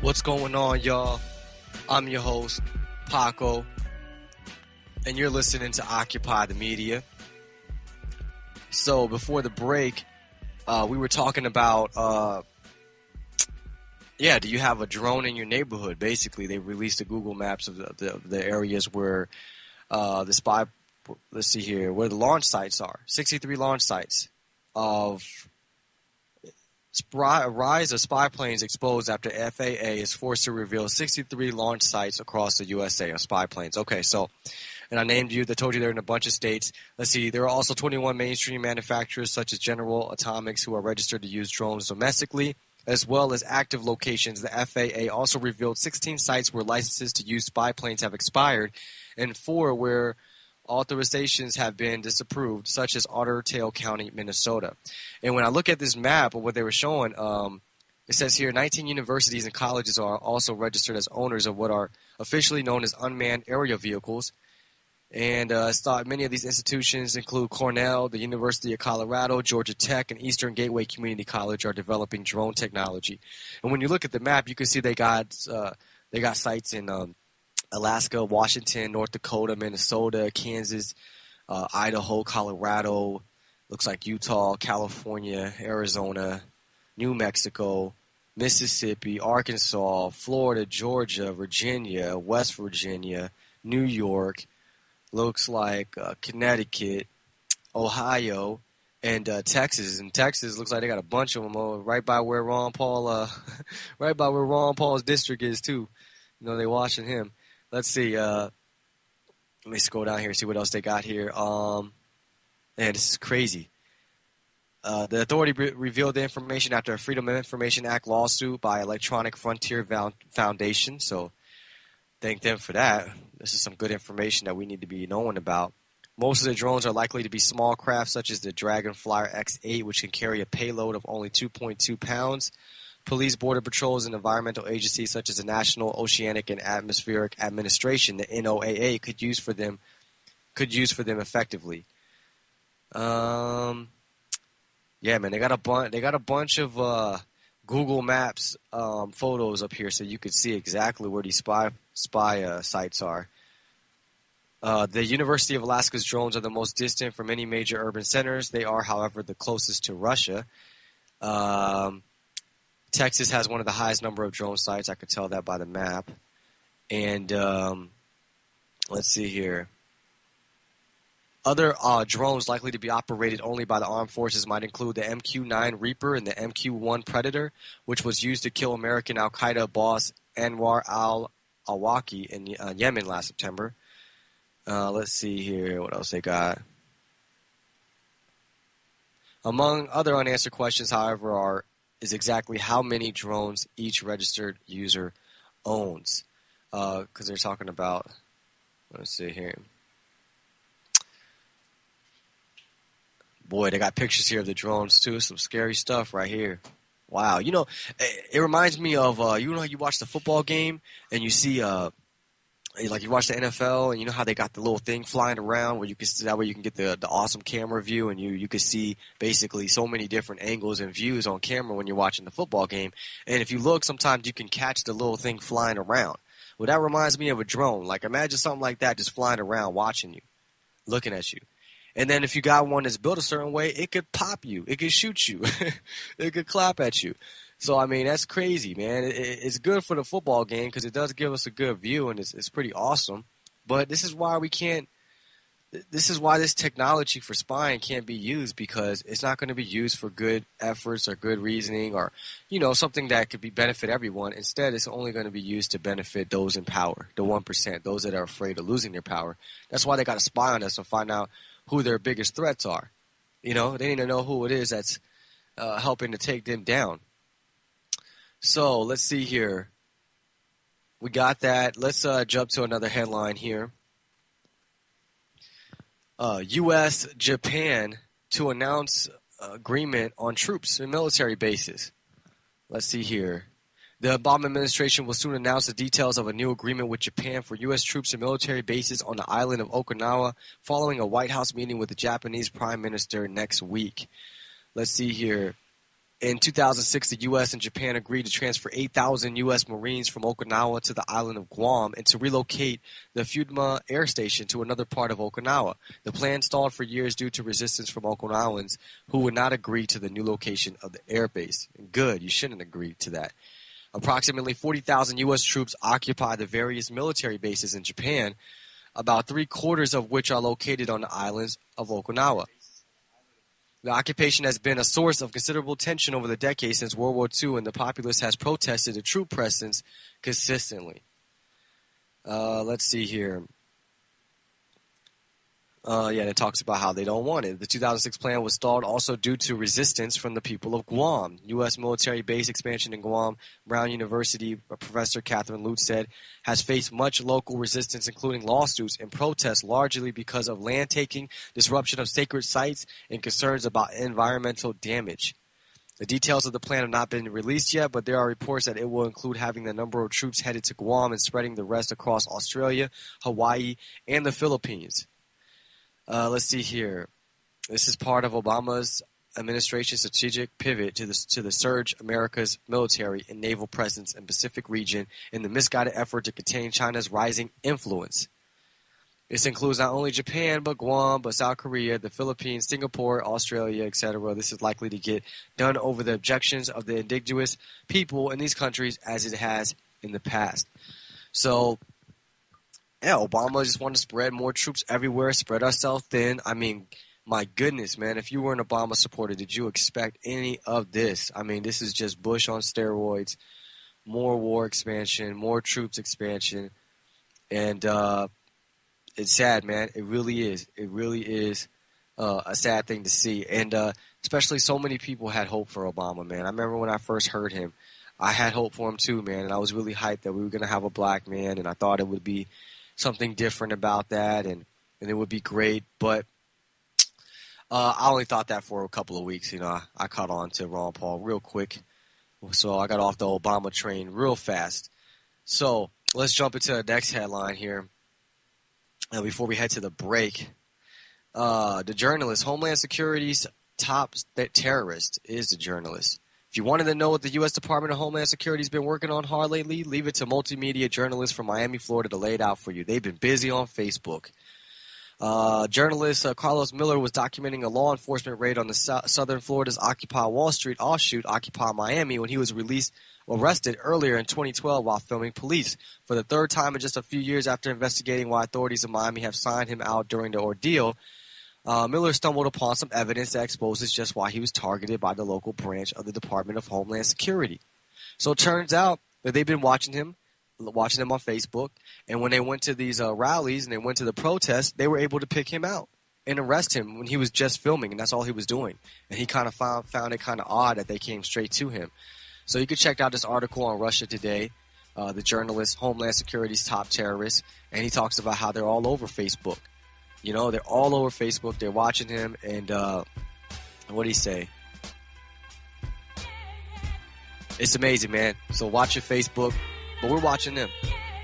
What's going on, y'all? I'm your host, Paco, and you're listening to Occupy the Media. So before the break, we were talking about, do you have a drone in your neighborhood? Basically, they released the Google Maps of the areas where the spy, let's see here, where the launch sites are. 63 launch sites of rise of spy planes exposed after FAA is forced to reveal 63 launch sites across the USA of spy planes. Okay, so, and I named you, I told you they're in a bunch of states. Let's see, there are also 21 mainstream manufacturers such as General Atomics who are registered to use drones domestically, as well as active locations. The FAA also revealed 16 sites where licenses to use spy planes have expired, and 4 where authorizations have been disapproved, such as Otter Tail County, Minnesota. And when I look at this map of what they were showing, it says here 19 universities and colleges are also registered as owners of what are officially known as unmanned aerial vehicles. And it's thought many of these institutions include Cornell, the University of Colorado, Georgia Tech, and Eastern Gateway Community College are developing drone technology. And when you look at the map, you can see they got sites in Alaska, Washington, North Dakota, Minnesota, Kansas, Idaho, Colorado, looks like Utah, California, Arizona, New Mexico, Mississippi, Arkansas, Florida, Georgia, Virginia, West Virginia, New York, looks like Connecticut, Ohio, and Texas. And Texas looks like they got a bunch of them right by where Ron Paul, right by where Ron Paul's district is too. You know, they watching him. Let's see. Let me scroll down here and see what else they got here. Man, this is crazy. The authority revealed the information after a Freedom of Information Act lawsuit by Electronic Frontier Foundation. So thank them for that. This is some good information that we need to be knowing about. Most of the drones are likely to be small craft, such as the Dragonflyer X8, which can carry a payload of only 2.2 pounds. Police, border patrols, and environmental agencies such as the National Oceanic and Atmospheric Administration, the NOAA, could use for them effectively. Yeah, man, they got a bunch of Google Maps photos up here, so you could see exactly where these spy sites are. The University of Alaska's drones are the most distant from any major urban centers. They are, however, the closest to Russia. Texas has one of the highest number of drone sites. I could tell that by the map. And let's see here. Other drones likely to be operated only by the armed forces might include the MQ-9 Reaper and the MQ-1 Predator, which was used to kill American al-Qaeda boss Anwar al-Awlaki in Yemen last September. Let's see here. What else they got? Among other unanswered questions, however, is exactly how many drones each registered user owns. Because they're talking about, let's see here. Boy, they got pictures here of the drones too. Some scary stuff right here. Wow. You know, it reminds me of, you know how you watch the football game and you see, like you watch the NFL and you know how they got the little thing flying around where you can, that way you can get the awesome camera view and you can see basically so many different angles and views on camera when you're watching the football game. And if you look, sometimes you can catch the little thing flying around. Well, that reminds me of a drone. Like imagine something like that just flying around watching you, looking at you. And then if you got one that's built a certain way, it could pop you. It could shoot you. It could clap at you. So, I mean, that's crazy, man. It's good for the football game because it does give us a good view, and it's pretty awesome. But this is why this technology for spying can't be used, because it's not going to be used for good efforts or good reasoning or, you know, something that could benefit everyone. Instead, it's only going to be used to benefit those in power, the 1%, those that are afraid of losing their power. That's why they got to spy on us to find out who their biggest threats are. You know, they need to know who it is that's helping to take them down. So let's see here. We got that. Let's jump to another headline here. U.S. Japan to announce agreement on troops and military bases. Let's see here. The Obama administration will soon announce the details of a new agreement with Japan for U.S. troops and military bases on the island of Okinawa following a White House meeting with the Japanese Prime Minister next week. Let's see here. In 2006, the U.S. and Japan agreed to transfer 8,000 U.S. Marines from Okinawa to the island of Guam and to relocate the Futenma Air Station to another part of Okinawa. The plan stalled for years due to resistance from Okinawans who would not agree to the new location of the air base. Good, you shouldn't agree to that. Approximately 40,000 U.S. troops occupy the various military bases in Japan, about 3/4 of which are located on the islands of Okinawa. The occupation has been a source of considerable tension over the decades since World War II, and the populace has protested the troop presence consistently. Let's see here. It talks about how they don't want it. The 2006 plan was stalled also due to resistance from the people of Guam. U.S. military base expansion in Guam, Brown University Professor Catherine Lutz said, has faced much local resistance, including lawsuits and protests, largely because of land taking, disruption of sacred sites, and concerns about environmental damage. The details of the plan have not been released yet, but there are reports that it will include having the number of troops headed to Guam and spreading the rest across Australia, Hawaii, and the Philippines. Let's see here. This is part of Obama's administration's strategic pivot to the surge America's military and naval presence in the Pacific region in the misguided effort to contain China's rising influence. This includes not only Japan, but Guam, but South Korea, the Philippines, Singapore, Australia, etc. This is likely to get done over the objections of the indigenous people in these countries as it has in the past. So, yeah, Obama just wanted to spread more troops everywhere, spread ourselves thin. I mean, my goodness, man, if you were an Obama supporter, did you expect any of this? I mean, this is just Bush on steroids, more war expansion, more troops expansion, and it's sad, man. It really is. It really is a sad thing to see, and especially so many people had hope for Obama, man. I remember when I first heard him, I had hope for him too, man, and I was really hyped that we were going to have a black man, and I thought it would be something different about that, and it would be great. But I only thought that for a couple of weeks. You know, I caught on to Ron Paul real quick, so I got off the Obama train real fast. So let's jump into the next headline here before we head to the break. The journalist, Homeland Security's top terrorist, is the journalist. If you wanted to know what the U.S. Department of Homeland Security has been working on hard lately, leave it to multimedia journalists from Miami, Florida to lay it out for you. They've been busy on Facebook. Journalist Carlos Miller was documenting a law enforcement raid on the Southern Florida's Occupy Wall Street offshoot, Occupy Miami, when he was arrested earlier in 2012 while filming police. For the third time in just a few years after investigating why authorities in Miami have signed him out during the ordeal, Miller stumbled upon some evidence that exposes just why he was targeted by the local branch of the Department of Homeland Security. So it turns out that they've been watching him on Facebook, and when they went to these rallies and they went to the protests, they were able to pick him out and arrest him when he was just filming, and that's all he was doing. And he kind of found it kind of odd that they came straight to him. So you can check out this article on Russia Today, the journalist, Homeland Security's top terrorist, and he talks about how they're all over Facebook. You know, they're all over Facebook. They're watching him, and what do you say? It's amazing, man. So watch your Facebook, but we're watching them.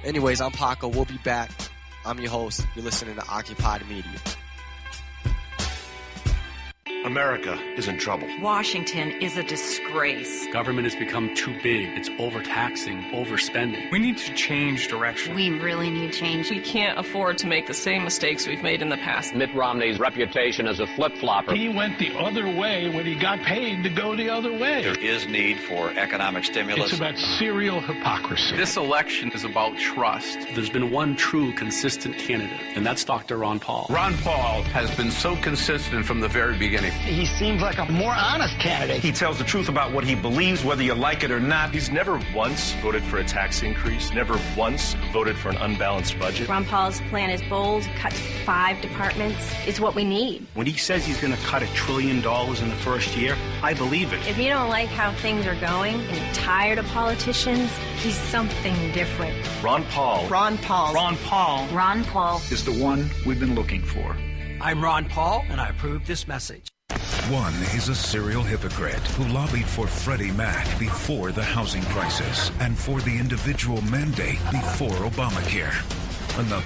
Anyways, I'm Paco. We'll be back. I'm your host. You're listening to Occupied Media. America is in trouble. Washington is a disgrace. Government has become too big. It's overtaxing, overspending. We need to change direction. We really need change. We can't afford to make the same mistakes we've made in the past. Mitt Romney's reputation as a flip-flopper. He went the other way when he got paid to go the other way. There is need for economic stimulus. It's about serial hypocrisy. This election is about trust. There's been one true, consistent candidate, and that's Dr. Ron Paul. Ron Paul has been so consistent from the very beginning. He seems like a more honest candidate. He tells the truth about what he believes, whether you like it or not. He's never once voted for a tax increase, never once voted for an unbalanced budget. Ron Paul's plan is bold, cut 5 departments. It's what we need. When he says he's going to cut $1 trillion in the first year, I believe it. If you don't like how things are going and you're tired of politicians, he's something different. Ron Paul. Ron Paul. Ron Paul. Ron Paul is the one we've been looking for. I'm Ron Paul, and I approve this message. One is a serial hypocrite who lobbied for Freddie Mac before the housing crisis and for the individual mandate before Obamacare. Another